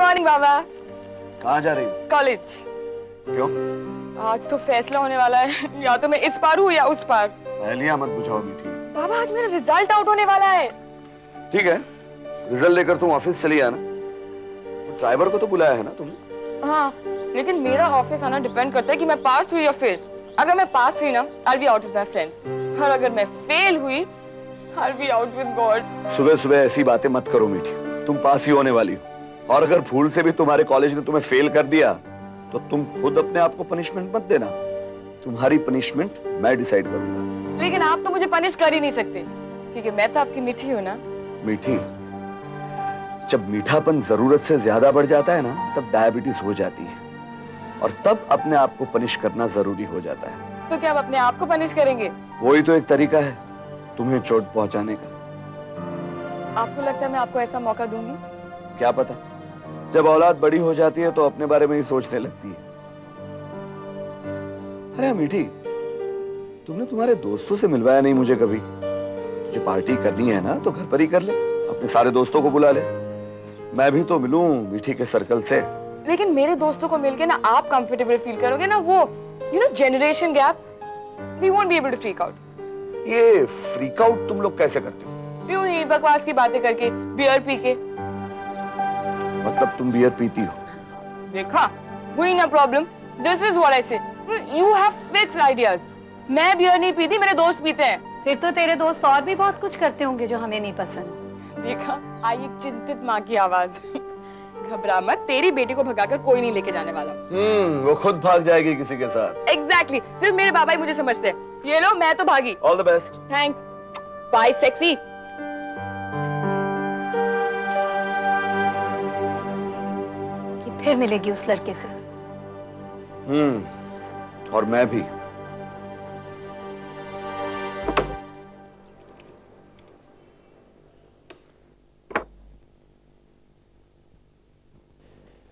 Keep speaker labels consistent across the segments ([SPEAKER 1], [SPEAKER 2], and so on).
[SPEAKER 1] Morning बाबा।
[SPEAKER 2] कहाँ जा रही हो?
[SPEAKER 1] कॉलेज।
[SPEAKER 2] क्यों?
[SPEAKER 1] आज तो फैसला होने वाला है, या तो मैं इस पार हूँ या उस पार।
[SPEAKER 2] पहेलियां मत बुझाओ मीठी।
[SPEAKER 1] बाबा आज मेरा रिजल्ट आउट होने वाला है।
[SPEAKER 2] ठीक है, रिजल्ट लेकर तुम ऑफिस चली आना। ड्राइवर को तो बुलाया है ना तुमने?
[SPEAKER 1] हाँ, लेकिन मेरा ऑफिस आना डिपेंड करता है कि मैं पास हुई या फेल। अगर मैं पास हुई ना, I'll be out with my friends। और अगर मैं फेल हुई, I'll be out with God।
[SPEAKER 2] सुबह सुबह ऐसी बातें मत करो मीठी, तुम पास ही होने वाली हो। और अगर भूल से भी तुम्हारे कॉलेज ने तुम्हें फेल कर दिया तो तुम खुद अपने आप को पनिशमेंट मत देना। तुम्हारी पनिशमेंट मैं डिसाइड करूंगा।
[SPEAKER 1] लेकिन आप तो मुझे पनिश कर ही नहीं सकते, क्योंकि मैं तो आपकी मीठी हूँ ना।
[SPEAKER 2] मीठी? जब मीठापन जरूरत से ज्यादा बढ़ जाता है ना, तब डायबिटीज हो जाती है, और तब अपने आप को पनिश करना जरूरी हो जाता है।
[SPEAKER 1] तो क्या आप अपने आप को पनिश करेंगे?
[SPEAKER 2] वही तो एक तरीका है तुम्हें चोट पहुंचाने का।
[SPEAKER 1] आपको लगता है मैं आपको ऐसा मौका दूंगी?
[SPEAKER 2] क्या पता, जब औलाद बड़ी हो जाती है तो अपने बारे में ही सोचने लगती है। अरे मीठी, तुमने तुम्हारे दोस्तों से मिलवाया नहीं मुझे कभी। तुझे पार्टी करनी है ना तो घर पर ही कर ले, अपने सारे दोस्तों को बुला ले। मैं भी तो मिलूं मीठी के सर्कल से।
[SPEAKER 1] लेकिन मेरे दोस्तों को मिलके ना आप कंफर्टेबल फील करोगे ना, वो generation gap, we won't be able to freak out.
[SPEAKER 2] ये फ्रीक आउट तुम लोग कैसे करते हो?
[SPEAKER 1] यूं ही बकवास की बातें करके, बियर पी के।
[SPEAKER 2] मतलब तुम बियर पीती हो?
[SPEAKER 1] देखा, हुई ना problem. This is what I से, यू हैव फिक्स्ड आइडियाज। मैं बियर नहीं पीती, मेरे दोस्त पीते हैं।
[SPEAKER 3] फिर तो तेरे दोस्त और भी बहुत कुछ करते होंगे जो हमें नहीं पसंद।
[SPEAKER 1] देखा, आई एक चिंतित माँ की आवाज। घबरा मत, तेरी बेटी को भगाकर कोई नहीं लेके जाने वाला।
[SPEAKER 2] वो खुद भाग जाएगी किसी के साथ।
[SPEAKER 1] एग्जैक्टली, सिर्फ मेरे बाबा ही मुझे समझते हैं। ये लो, मैं तो भागी।
[SPEAKER 2] All the best.
[SPEAKER 1] Thanks, bye sexy.
[SPEAKER 3] कि फिर मिलेगी उस लड़के से।
[SPEAKER 2] और मैं भी।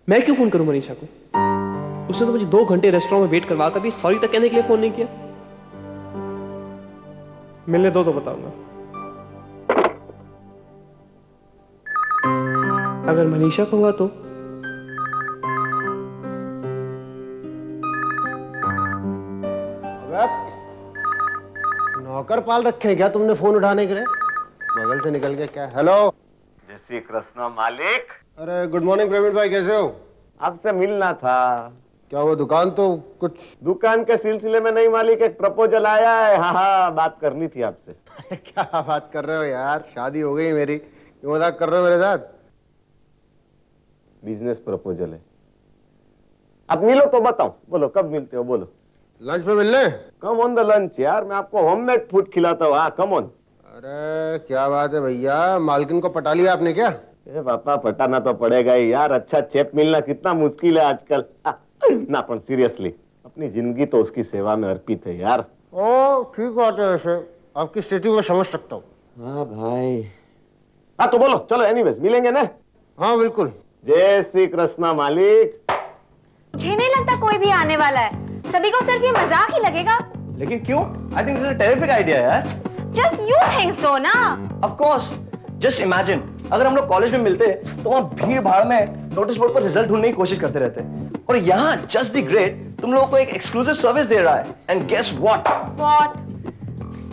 [SPEAKER 4] मैं क्यों फोन करूं मनीषा को? उसने तो मुझे 2 घंटे रेस्टोरेंट में वेट करवा कर भी सॉरी तक कहने के लिए फोन नहीं किया। मिलने दो तो बताऊंगा। अगर मनीषा को हुआ तो?
[SPEAKER 5] नौकर पाल रखे हैं क्या तुमने फोन उठाने के लिए? बगल से निकल के क्या? हेलो।
[SPEAKER 6] जय श्री कृष्ण मालिक।
[SPEAKER 5] अरे गुड मॉर्निंग प्रवीण भाई, कैसे हो?
[SPEAKER 6] आपसे मिलना था।
[SPEAKER 5] क्या वो दुकान तो कुछ?
[SPEAKER 6] दुकान के सिलसिले में नहीं मालिक, एक प्रपोजल आया है। हाँ, बात करनी थी आपसे।
[SPEAKER 5] क्या बात कर रहे हो यार, शादी हो गई मेरी, क्यों मजाक कर रहे हो मेरे साथ?
[SPEAKER 6] बिजनेस प्रपोजल है। अब मिलो तो बताओ, बोलो कब मिलते हो, बोलो।
[SPEAKER 5] लंच पे मिलने?
[SPEAKER 6] कम ऑन द लंच यार, मैं आपको होममेड फूड खिलाता हूँ। हाँ, कम ऑन।
[SPEAKER 5] अरे क्या बात है भैया, मालकिन को पटा लिया आपने क्या?
[SPEAKER 6] पापा, पटाना तो पड़ेगा ही यार, अच्छा चेप मिलना कितना मुश्किल है आजकल। ना पर सीरियसली, अपनी जिंदगी तो उसकी सेवा में अर्पित है यार।
[SPEAKER 5] ओ ठीक बात है, वैसे आपकी स्थिति में समझ सकता हूँ।
[SPEAKER 6] हाँ भाई। हाँ तो बोलो, चलो एनीवेज मिलेंगे ना?
[SPEAKER 5] हाँ बिल्कुल।
[SPEAKER 6] जय श्री कृष्ण मालिक।
[SPEAKER 3] मुझे नहीं लगता कोई भी आने वाला है, सभी को सिर्फ ये मजाक ही लगेगा।
[SPEAKER 7] लेकिन क्यों? I think this is a terrific idea यार।
[SPEAKER 3] जस्ट यू थिंक सो ना?
[SPEAKER 7] Of course. जस्ट इमेजिन अगर हम लोग कॉलेज में मिलते तो वहां भीड़ भाड़ में नोटिस बोर्ड पर रिजल्ट ढूंढने की कोशिश करते रहते, और यहाँ जस्ट द ग्रेड तुम लोगों को एक एक्सक्लूसिव सर्विस दे रहा है। And guess what?
[SPEAKER 3] व्हाट?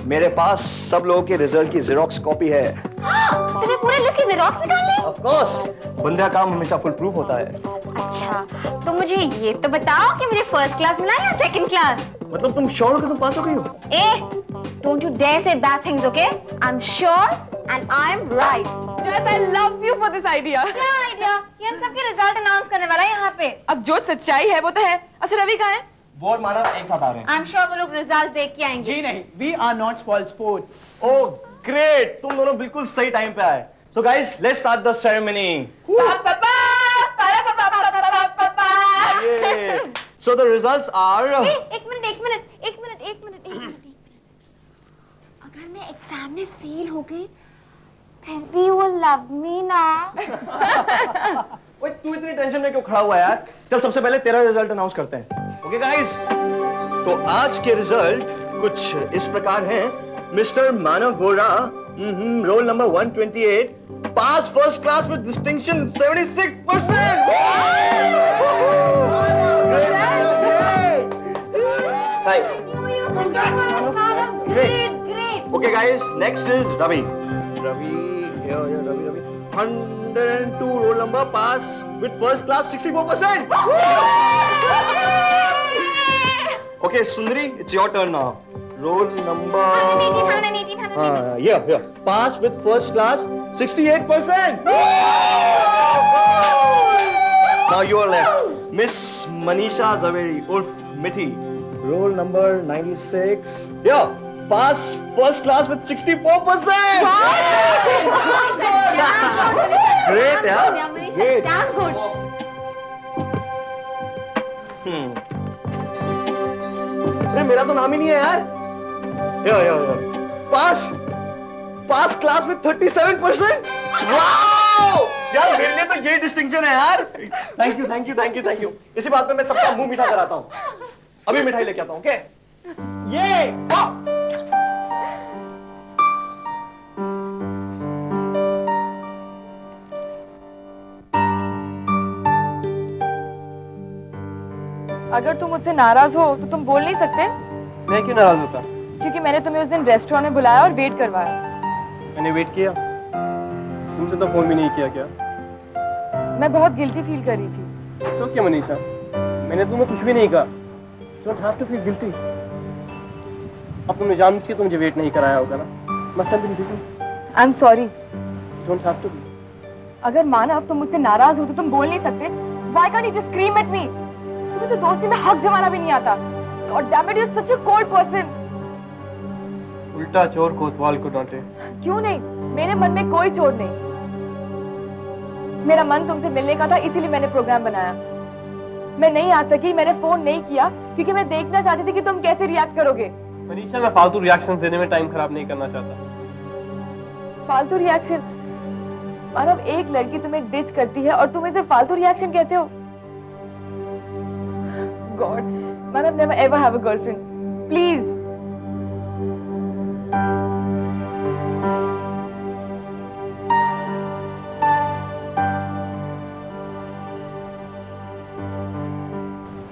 [SPEAKER 7] मेरे पास सब लोगों के रिजल्ट की जेरोक्स कॉपी है।
[SPEAKER 3] तुम्हें पूरे लिस्ट की जेरोक्स निकाल ली?
[SPEAKER 7] ऑफ कोर्स, बंदे का काम हमेशा फुल प्रूफ होता है।
[SPEAKER 3] अच्छा, तो मुझे ये तो बताओ कि मुझे फर्स्ट क्लास मिला या सेकंड क्लास?
[SPEAKER 7] मतलब तुम श्योर हो कि तुम पास हो गई हो?
[SPEAKER 3] Don't you dare say bad things, okay? I'm sure and I'm right.
[SPEAKER 1] Jess, I love you for this idea.
[SPEAKER 3] क्या idea? ये हम सबके रिजल्ट अनाउंस करने वाला है यहाँ पे।
[SPEAKER 1] अब जो सच्चाई है वो तो है। अच्छा रवि कहाँ है?
[SPEAKER 7] वो और मानव एक साथ आ रहे हैं।
[SPEAKER 3] I'm sure वो लोग रिजल्ट देख के आएंगे।
[SPEAKER 8] जी नहीं, we are not spoil sports.
[SPEAKER 7] Oh great, तुम दोनों बिल्कुल सही टाइम पे आए। So guys, let's start the ceremony. So the results are.
[SPEAKER 3] एक मिनट। अगर मैं एग्जाम में फेल हो गई, फिर भी वो लव मी ना?
[SPEAKER 7] ओए तू इतनी टेंशन में क्यों खड़ा हुआ है यार? चल सबसे पहले तेरा रिजल्ट अनाउंस करते हैं। ओके गाइस, तो आज के रिजल्ट कुछ इस प्रकार हैं। Mister Manav Vora Roll number 128. Pass first class with distinction, 76%. Thanks.
[SPEAKER 3] Great.
[SPEAKER 7] Okay, guys. Next is Ravi. Ravi. 102 roll number, pass with first class, 64%. Okay, Sundari, it's your turn now. Roll number. Yeah. Pass with first class, 68%. Now you are left. Miss Manisha Zaveri, Urf Mithi. Roll number 96. Yeah. Pass first class with 64%. Great, yeah. Great.
[SPEAKER 3] Damn good.
[SPEAKER 7] अरे मेरा तो नाम ही नहीं है यार. Yeah. Pass class with 37%. Wow! यार मेरे लिए तो ये डिस्टिंक्शन है यार. Thank you. इसी बात पे मैं सबका मुंह मीठा कराता हूँ. अभी मिठाई लेके आता हूँ, ओके? ये वाह!
[SPEAKER 1] अगर तुम मुझसे नाराज हो तो तुम बोल नहीं सकते?
[SPEAKER 4] मैं क्यों नाराज होता?
[SPEAKER 1] क्योंकि मैंने तुम्हें उस दिन रेस्टोरेंट में बुलाया और वेट करवाया.
[SPEAKER 4] मैंने वेट किया, तुमसे तो फोन भी नहीं किया क्या?
[SPEAKER 1] मैं बहुत गिल्टी फील कर रही थी.
[SPEAKER 4] तो क्या मनीषा, मैंने तुम्हें कुछ भी नहीं कहा. Don't have to feel guilty. अब तुमने जानबूझ के तो मुझे वेट नहीं कराया होगा ना? Must have been busy.
[SPEAKER 1] I am sorry.
[SPEAKER 4] Don't have to be.
[SPEAKER 1] अगर मानव तुम मुझसे नाराज हो तो तुम बोल नहीं सकते? Why can't you just scream at me? तुम्हें तो दोस्ती में हक जमाना भी नहीं आता. God damn it, you're such a cold person.
[SPEAKER 4] उल्टा चोर कोतवाल को डांटे.
[SPEAKER 1] क्यों नहीं? मेरे मन में कोई चोट नहीं. मेरा मन तुमसे मिलने का था, इसीलिए मैंने प्रोग्राम बनाया. मैं नहीं आ सकी, मैंने फोन नहीं किया क्योंकि मैं देखना चाहती थी कि तुम कैसे रिएक्ट करोगे.
[SPEAKER 4] मनीषा, मैं फालतू रिएक्शंस देने में टाइम खराब नहीं करना चाहता.
[SPEAKER 1] फालतू रिएक्शन? मानव, एक लड़की तुम्हें डिच करती है और तुम इसे फालतू रिएक्शन कहते हो? God, Manav, never ever have a girlfriend. Please.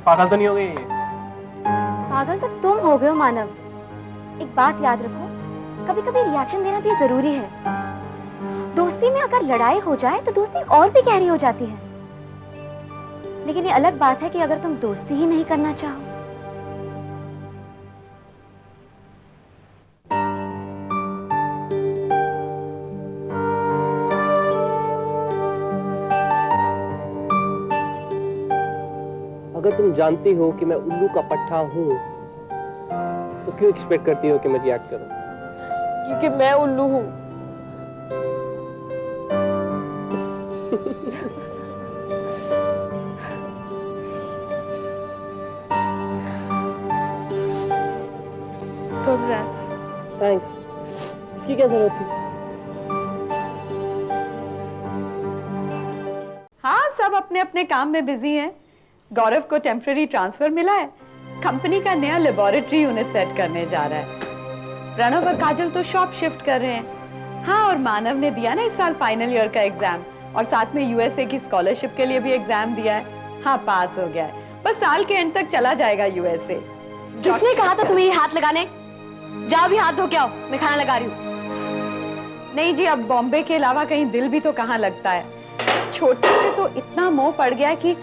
[SPEAKER 4] पागल तो नहीं हो गई?
[SPEAKER 3] पागल तो तुम हो गए हो मानव. एक बात याद रखो, कभी कभी रिएक्शन देना भी जरूरी है. दोस्ती में अगर लड़ाई हो जाए तो दोस्ती और भी गहरी हो जाती है. लेकिन ये अलग बात है कि अगर तुम दोस्ती ही नहीं करना चाहो.
[SPEAKER 4] अगर तुम जानती हो कि मैं उल्लू का पट्टा हूँ, तो क्यों एक्सपेक्ट करती हो कि मैं रिएक्ट करूँ?
[SPEAKER 1] क्योंकि मैं उल्लू हूँ. Congrats.
[SPEAKER 4] Thanks. इसकी क्या जरूरत थी?
[SPEAKER 8] हाँ, सब अपने अपने काम में बिजी हैं. गौरव को टेम्पररी ट्रांसफर मिला है. कंपनी का नया लेबोरेटरी यूनिट सेट करने जा रहा है. प्रणव और काजल तो शॉप शिफ्ट कर रहे हैं. हाँ, और मानव ने दिया ना इस साल फाइनल ईयर का एग्जाम, और साथ में यूएसए की स्कॉलरशिप के लिए भी एग्जाम दिया है. हाँ, पास हो गया है. बस साल के एंड तक चला जाएगा यूएसए.
[SPEAKER 3] किसने कहा था तुम्हें ये हाथ लगाने? जाओ भी हाथ धो के आओ, मैं खाना लगा रही हूँ.
[SPEAKER 8] नहीं जी, अब बॉम्बे के अलावा कहीं दिल भी तो कहाँ लगता है. छोटे से तो इतना मोह पड़ गया कि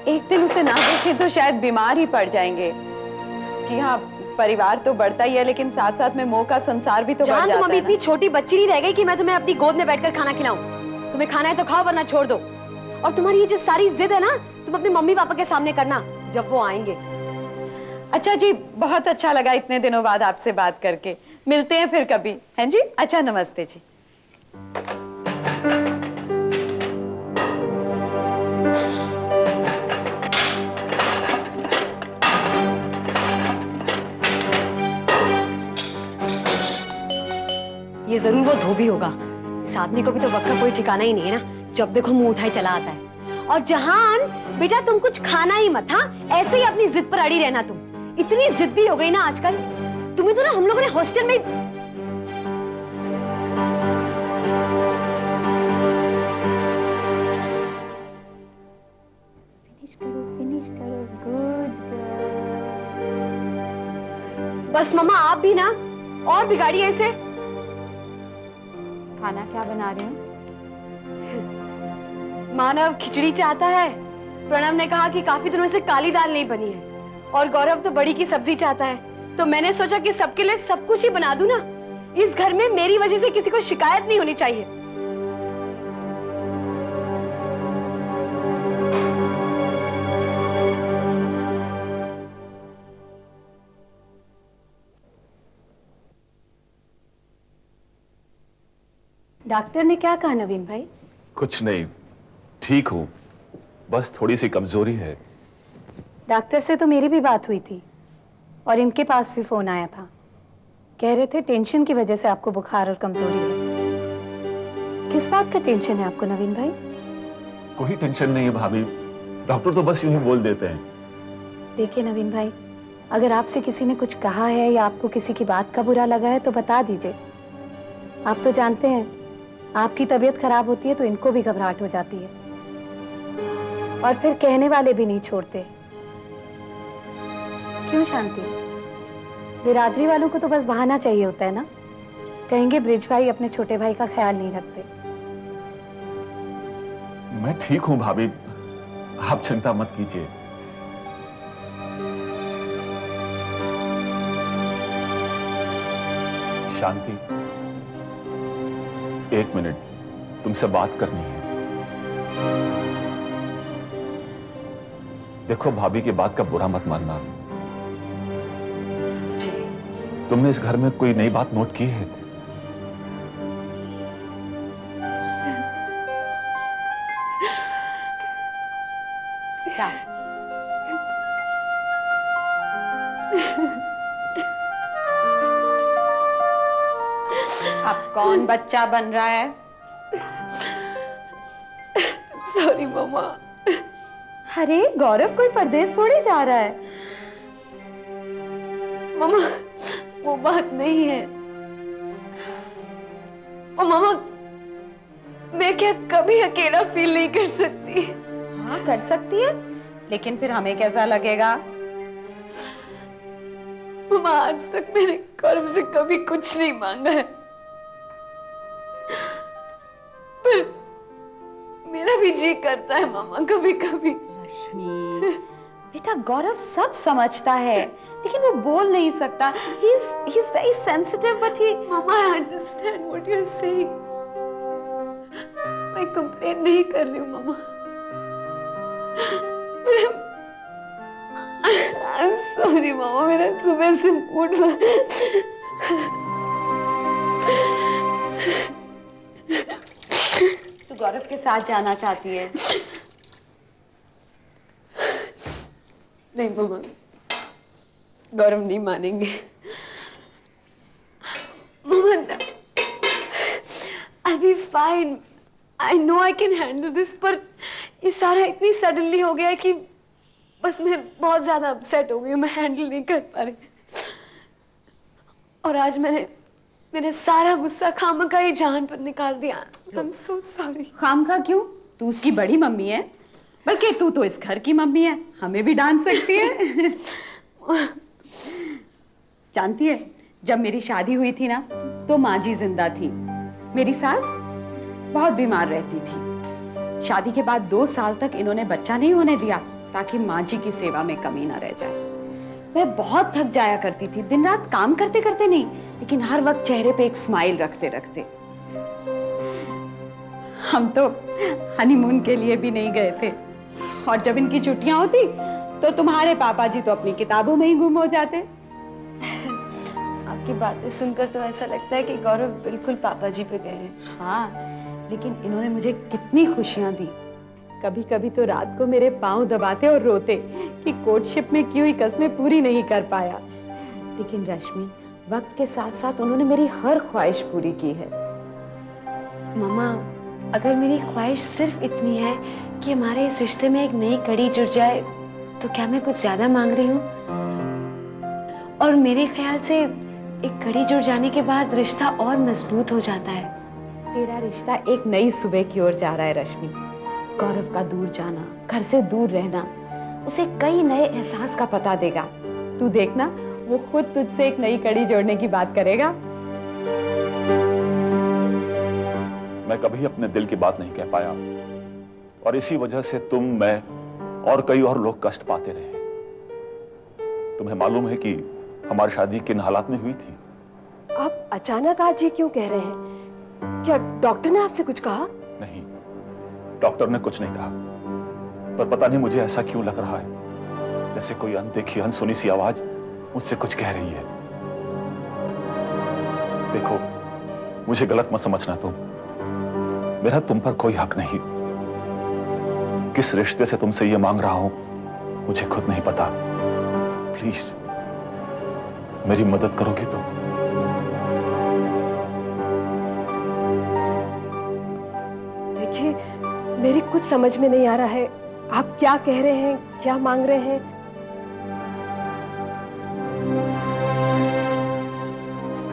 [SPEAKER 8] एक दिन उसे ना देखे तो शायद बीमार ही पड़ जाएंगे. जी हाँ, परिवार तो बढ़ता ही है, लेकिन साथ साथ में मोह का संसार भी तो बढ़ जाता है.
[SPEAKER 3] तुम अभी इतनी छोटी बच्ची नहीं रह गई कि मैं तुम्हें अपनी गोद में बैठकर खाना खिलाऊं. तुम्हें खाना है तो खाओ, वरना छोड़ दो. और तुम्हारी ये जो सारी जिद है ना, तुम अपने मम्मी पापा के सामने करना जब वो आएंगे.
[SPEAKER 8] अच्छा जी, बहुत अच्छा लगा इतने दिनों बाद आपसे बात करके. मिलते हैं फिर कभी, हैं जी? अच्छा, नमस्ते जी.
[SPEAKER 3] ये जरूर वो धोबी होगा. इस आदमी को भी तो वक्त का कोई ठिकाना ही नहीं है ना. जब देखो मुंह उठाए चला आता है. और जहान बेटा, तुम कुछ खाना ही मत. हाँ, ऐसे ही अपनी जिद पर अड़ी रहना. तुम इतनी जिद्दी हो गई ना आजकल. तुम्हें तो ना हम लोगों ने हॉस्टल में बस मम्मा आप भी ना और बिगाड़िए ऐसे।
[SPEAKER 8] खाना क्या बना रही हूँ?
[SPEAKER 3] मानव खिचड़ी चाहता है, प्रणव ने कहा कि काफी दिनों से काली दाल नहीं बनी है, और गौरव तो बड़ी की सब्जी चाहता है। तो मैंने सोचा कि सबके लिए सब कुछ ही बना दूं ना। इस घर में मेरी वजह से किसी को शिकायत नहीं होनी चाहिए।
[SPEAKER 8] डॉक्टर ने क्या कहा नवीन भाई?
[SPEAKER 9] कुछ नहीं, ठीक हूं, बस थोड़ी सी कमजोरी है।
[SPEAKER 8] डॉक्टर से तो मेरी भी बात हुई थी और इनके पास भी फोन आया था। कह रहे थे टेंशन की वजह से आपको बुखार और कमजोरी है। किस बात का टेंशन है आपको नवीन भाई?
[SPEAKER 9] कोई टेंशन नहीं है भाभी, डॉक्टर तो बस यूं ही बोल देते हैं।
[SPEAKER 8] देखिए नवीन भाई, अगर आपसे किसी ने कुछ कहा है या आपको किसी की बात का बुरा लगा है तो बता दीजिए। आप तो जानते हैं, आपकी तबीयत खराब होती है तो इनको भी घबराहट हो जाती है, और फिर कहने वाले भी नहीं छोड़ते। क्यों शांति? बिरादरी वालों को तो बस बहाना चाहिए होता है ना। कहेंगे ब्रिज भाई अपने छोटे भाई का ख्याल नहीं रखते।
[SPEAKER 9] मैं ठीक हूं भाभी, आप चिंता मत कीजिए। शांति, एक मिनट, तुमसे बात करनी है। देखो भाभी की बात का बुरा मत मानना।
[SPEAKER 8] जी।
[SPEAKER 9] तुमने इस घर में कोई नई बात नोट की है?
[SPEAKER 8] क्या? अब कौन बच्चा बन रहा है?
[SPEAKER 3] सॉरी मम्मा।
[SPEAKER 8] अरे गौरव कोई परदेश थोड़ी जा रहा है।
[SPEAKER 3] मम्मा वो बात नहीं है। और मम्मा, मैं क्या कभी अकेला फील नहीं कर सकती?
[SPEAKER 8] हाँ कर सकती है, लेकिन फिर हमें कैसा लगेगा?
[SPEAKER 3] मम्मा आज तक मैंने गौरव से कभी कुछ नहीं मांगा है, पर मेरा भी जी करता है मम्मा कभी कभी।
[SPEAKER 8] रश्मि, बेटा गौरव सब समझता है, लेकिन वो बोल नहीं सकता। He's very sensitive, but he...
[SPEAKER 3] mama I understand what you're saying। मैं कंप्लेन नहीं कर रही हूँ मम्मा। I'm sorry मम्मा, मेरा सुबह से मूड
[SPEAKER 8] तू गौरव के साथ जाना चाहती है?
[SPEAKER 3] नहीं मम्मा, गौरव नहीं मानेंगे। मम्मा I'll be fine, I know I can handle this, पर ये सारा इतनी सडनली हो गया है कि बस मैं बहुत ज्यादा अपसेट हो गई हूँ, मैं हैंडल नहीं कर पा रही। और आज मैंने सारा गुस्सा खामखा ही जान पर निकाल दिया। I'm so sorry।
[SPEAKER 8] खामखा क्यों? तू उसकी बड़ी मम्मी है, बल्कि तू तो इस घर की मम्मी है, हमें भी डांट सकती है। जानती है, जब मेरी शादी हुई थी ना, तो माँ जी जिंदा थी। मेरी सास बहुत बीमार रहती थी। शादी के बाद 2 साल तक इन्होंने बच्चा नहीं होने दिया, ताकि माँ जी की सेवा में कमी ना रह जाए। मैं बहुत थक जाया करती थी, दिन रात काम करते करते नहीं, लेकिन हर वक्त चेहरे पे एक स्माइल रखते रखते। हम तो हनीमून के लिए भी नहीं गए थे, और जब इनकी छुट्टियां होती तो तुम्हारे पापा जी तो अपनी किताबों में ही गुम हो जाते।
[SPEAKER 3] आपकी बातें सुनकर तो ऐसा लगता है कि गौरव बिल्कुल पापा जी पे गए हैं।
[SPEAKER 8] हाँ, लेकिन इन्होंने मुझे कितनी खुशियां दी। कभी कभी तो रात को मेरे पांव दबाते और रोते कि कोर्टशिप में की हुई कस्में पूरी नहीं कर पाया। लेकिन रश्मि, वक्त के साथ साथ उन्होंने मेरी हर ख्वाहिश पूरी की है।
[SPEAKER 3] मम्मा, अगर मेरी ख्वाहिश सिर्फ इतनी है कि हमारे इस रिश्ते में एक नई कड़ी जुड़ जाए, तो क्या मैं कुछ ज्यादा मांग रही हूँ? और मेरे ख्याल से एक कड़ी जुड़ जाने के बाद रिश्ता और मजबूत हो जाता है।
[SPEAKER 8] तेरा रिश्ता एक नई सुबह की ओर जा रहा है रश्मि। गौरव का दूर जाना, घर से दूर रहना, उसे कई नए एहसास का पता देगा। तू देखना, वो खुद तुझसे एक नई कड़ी जोड़ने की बात करेगा।
[SPEAKER 9] मैं कभी अपने दिल की बात नहीं कह पाया और इसी वजह से तुम, मैं और कई और लोग कष्ट पाते रहे। तुम्हें मालूम है कि हमारी शादी किन हालात में हुई थी?
[SPEAKER 10] आप अचानक आज ये क्यों कह रहे हैं? क्या डॉक्टर ने आपसे कुछ कहा?
[SPEAKER 9] नहीं, डॉक्टर ने कुछ नहीं कहा, पर पता नहीं मुझे ऐसा क्यों लग रहा है जैसे कोई अनदेखी अनसुनी सी आवाज मुझसे कुछ कह रही है। देखो, मुझे गलत मत समझना तुम, मेरा तुम पर कोई हक नहीं। किस रिश्ते से तुमसे ये मांग रहा हूं मुझे खुद नहीं पता। प्लीज मेरी मदद करोगी तुम?
[SPEAKER 10] देखिए, मेरी कुछ समझ में नहीं आ रहा है, आप क्या कह रहे हैं, क्या मांग रहे हैं?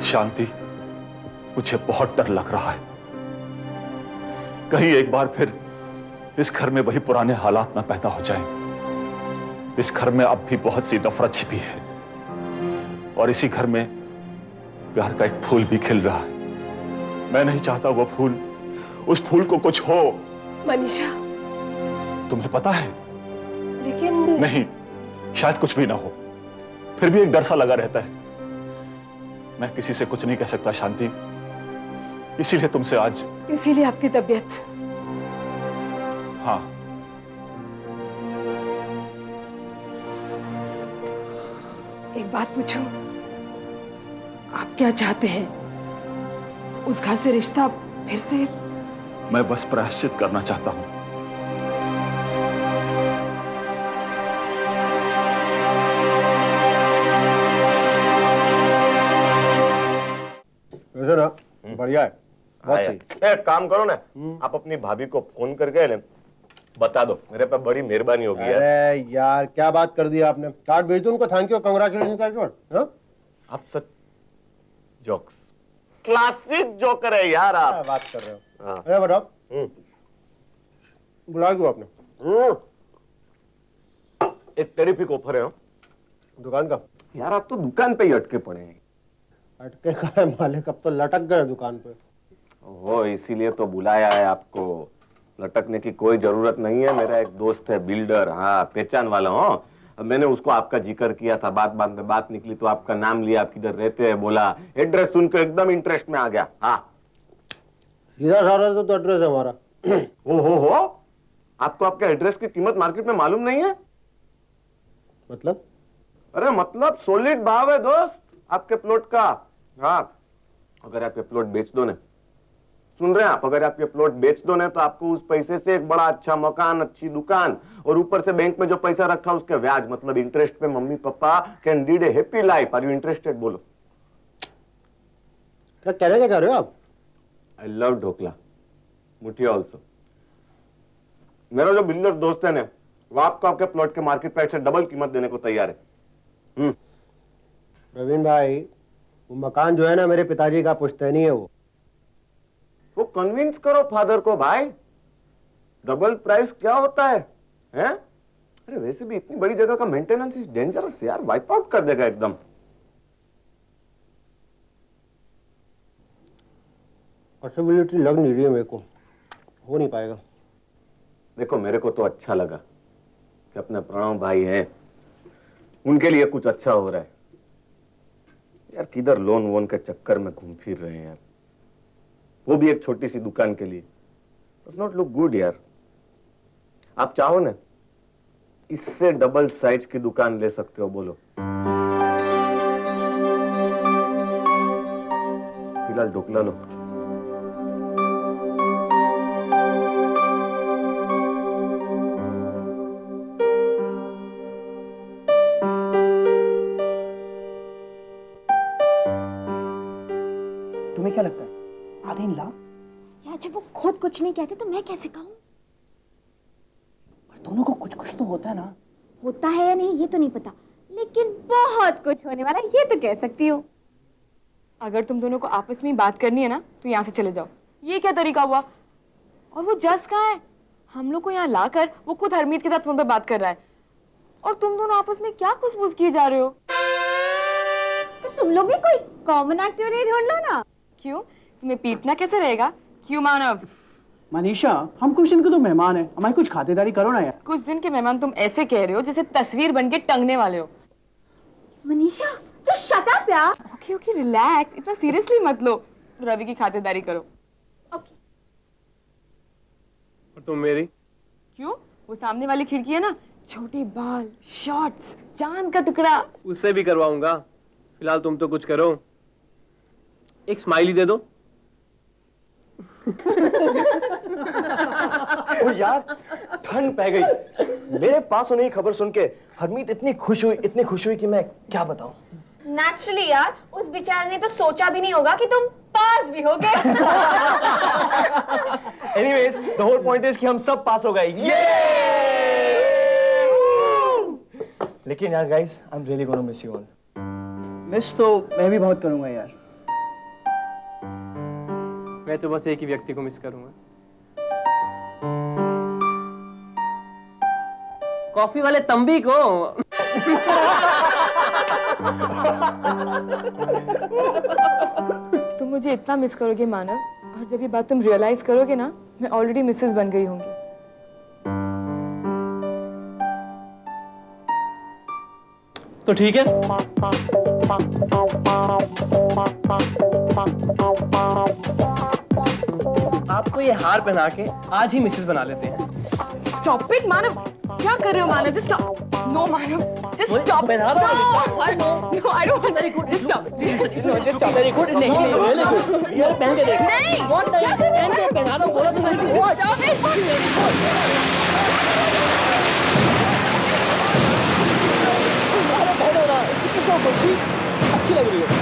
[SPEAKER 9] शांति, मुझे बहुत डर लग रहा है कहीं एक बार फिर इस घर में वही पुराने हालात ना पैदा हो जाएं। इस घर में अब भी बहुत सी नफरत छिपी है और इसी घर में प्यार का एक फूल भी खिल रहा है। मैं नहीं चाहता वो फूल, उस फूल को कुछ हो।
[SPEAKER 10] मनीषा,
[SPEAKER 9] तुम्हें पता है?
[SPEAKER 10] लेकिन
[SPEAKER 9] नहीं, शायद कुछ भी ना हो, फिर भी एक डर सा लगा रहता है। मैं किसी से कुछ नहीं कह सकता शांति, इसीलिए तुमसे आज।
[SPEAKER 10] इसीलिए आपकी तबीयत?
[SPEAKER 9] हाँ।
[SPEAKER 10] एक बात पूछूं, आप क्या चाहते हैं? उस घर से रिश्ता फिर से?
[SPEAKER 9] मैं बस प्रायश्चित करना चाहता हूं।
[SPEAKER 5] वैसे ना बढ़िया है, बहुत
[SPEAKER 6] हाँ
[SPEAKER 5] सही।
[SPEAKER 6] एक काम करो ना, आप अपनी भाभी को फोन करके ना बता दो, मेरे पे बड़ी मेहरबानी होगी यार।
[SPEAKER 5] अरे यार, क्या बात कर दी आपने। कार्ड भेज दो उनको, थैंक यू, कांग्रेचुलेशन। हाँ,
[SPEAKER 6] आप सच जोक्स, क्लासिक जोकर है यार आप।
[SPEAKER 5] क्या बात कर रहे हो?
[SPEAKER 6] हाँ।
[SPEAKER 5] अरे बताओ, बुला क्यों आपने?
[SPEAKER 6] एक टेरिफिक ऑफर है।
[SPEAKER 5] दुकान का?
[SPEAKER 6] यार आप तो दुकान पे ही अटके पड़े हैं।
[SPEAKER 5] अटके का है मालिक, अब तो लटक गए दुकान पे।
[SPEAKER 6] वो इसीलिए तो बुलाया है आपको, लटकने की कोई जरूरत नहीं है। मेरा एक दोस्त है बिल्डर, हाँ पहचान वाला हूँ। मैंने उसको आपका जिक्र किया था, बात निकली तो आपका नाम लिया, आप किधर रहते हैं बोला, एड्रेस सुनकर एकदम इंटरेस्ट में आ गया। हाँ
[SPEAKER 5] सीधा सारा तो एड्रेस है हमारा।
[SPEAKER 6] हो आपको आपके एड्रेस की कीमत मार्केट में मालूम नहीं है?
[SPEAKER 5] मतलब?
[SPEAKER 6] अरे मतलब सॉलिड भाव है दोस्त आपके प्लॉट का। हाँ, अगर आप ये प्लॉट बेच दो ना, सुन रहे हैं आप, अगर आप ये प्लॉट बेच दो ना तो आपको उस पैसे से एक बड़ा अच्छा मकान, अच्छी दुकान और ऊपर से बैंक में जो पैसा रखा उसके ब्याज मतलब इंटरेस्ट पे mummy papa can lead a happy life. Are you interested? बोलो।
[SPEAKER 5] क्या कहने का चाह रहे हो आप?
[SPEAKER 6] आई लव ढोकला, मुठिया ऑल्सो। मेरा जो बिल्डर दोस्त है ना, वो आपको आपके प्लॉट के मार्केट प्राइस से डबल कीमत देने को तैयार है।
[SPEAKER 5] प्रवीण भाई, वो मकान जो है ना मेरे पिताजी का पुश्तैनी है। वो
[SPEAKER 6] कन्विंस करो फादर को भाई, डबल प्राइस क्या होता है? हैं? अरे वैसे भी इतनी बड़ी जगह का मेंटेनेंस इज डेंजरस यार, वाइप आउट कर देगा एकदम।
[SPEAKER 5] पॉसिबिलिटी लग नहीं रही है मेरे को, हो नहीं पाएगा।
[SPEAKER 6] देखो मेरे को तो अच्छा लगा कि अपने प्रणव भाई हैं, उनके लिए कुछ अच्छा हो रहा है यार। किधर लोन वोन के चक्कर में घूम फिर रहे हैं यार, वो भी एक छोटी सी दुकान के लिए। डज नॉट लुक गुड यार। आप चाहो ना इससे डबल साइज की दुकान ले सकते हो, बोलो। फिलहाल ढोकला लो।
[SPEAKER 11] तुम्हें क्या लगता है, आधे इन लव?
[SPEAKER 3] यार जब वो खुद कुछ नहीं कहते तो मैं कैसे कहूँ?
[SPEAKER 11] पर दोनों को कुछ कुछ तो होता है ना।
[SPEAKER 3] होता है या नहीं ये तो नहीं पता, लेकिन बहुत कुछ होने वाला ये तो कह सकती हो।
[SPEAKER 1] अगर तुम दोनों को आपस में बात करनी है ना तो यहाँ से चले जाओ। ये क्या तरीका हुआ? और वो जस कहाँ है? हम लोग को यहाँ लाकर वो खुद हरमीत के साथ फोन पर बात कर रहा है और तुम दोनों आपस में क्या कुछ किए जा रहे हो?
[SPEAKER 3] तुम लोग भी कोई कॉमन एक्टिविटी ढूंढ लो ना।
[SPEAKER 1] क्यों, तुम्हें पीटना कैसे रहेगा? क्यों मानव?
[SPEAKER 11] मनीषा, हम कुछ दिन के तो मेहमान हैं, हमारी कुछ खातिरदारी करो ना यार।
[SPEAKER 1] कुछ दिन के मेहमान तुम ऐसे कह रहे हो जैसे तस्वीर बन के टंगने वाले हो।
[SPEAKER 3] मनीषा, तो शट अप यार।
[SPEAKER 1] ओके ओके रिलैक्स, इतना सीरियसली मत लो। रवि की खातिरदारी करो।
[SPEAKER 3] ओके।
[SPEAKER 4] और तुम मेरी?
[SPEAKER 1] क्यों, वो सामने वाली खिड़की है ना, छोटे बाल, शॉर्ट्स, चांद का टुकड़ा।
[SPEAKER 4] उससे भी करवाऊंगा। फिलहाल तुम तो कुछ करो, एक स्माइली दे दो।
[SPEAKER 7] ओ यार, ठंड पै गई। मेरे पास होने की खबर सुन के हरमीत इतनी खुश हुई कि मैं क्या बताऊं।
[SPEAKER 3] नेचुरली यार, उस बेचारे ने तो सोचा भी नहीं होगा कि तुम पास भी होगे।
[SPEAKER 7] Anyways, the whole point is कि हम सब पास हो गए। ये! लेकिन यार guys, I am really gonna miss you all.
[SPEAKER 11] Miss तो मैं भी बहुत करूंगा यार।
[SPEAKER 4] मैं तो बस एक ही व्यक्ति को मिस करूंगा, कॉफी वाले तंबी को।
[SPEAKER 1] तुम मुझे इतना मिस करोगे मानव, और जब ये बात तुम रियलाइज करोगे ना, मैं ऑलरेडी मिसेस बन गई होंगी।
[SPEAKER 4] तो ठीक है, आपको ये हार पहना के आज ही मिसेस बना लेते हैं।
[SPEAKER 1] स्टॉप इट मानव, क्या कर रहे हो Manav? Just stop. No Manav, just stop.
[SPEAKER 4] पहना रहा हूं।
[SPEAKER 1] I know, no I don't want. Just stop. No just stop.
[SPEAKER 4] Very good,
[SPEAKER 1] नहीं
[SPEAKER 4] नहीं यार, पहन के देख।
[SPEAKER 1] नहीं,
[SPEAKER 4] पहन के पहना दो, बोला तो सही। अच्छी लग रही है।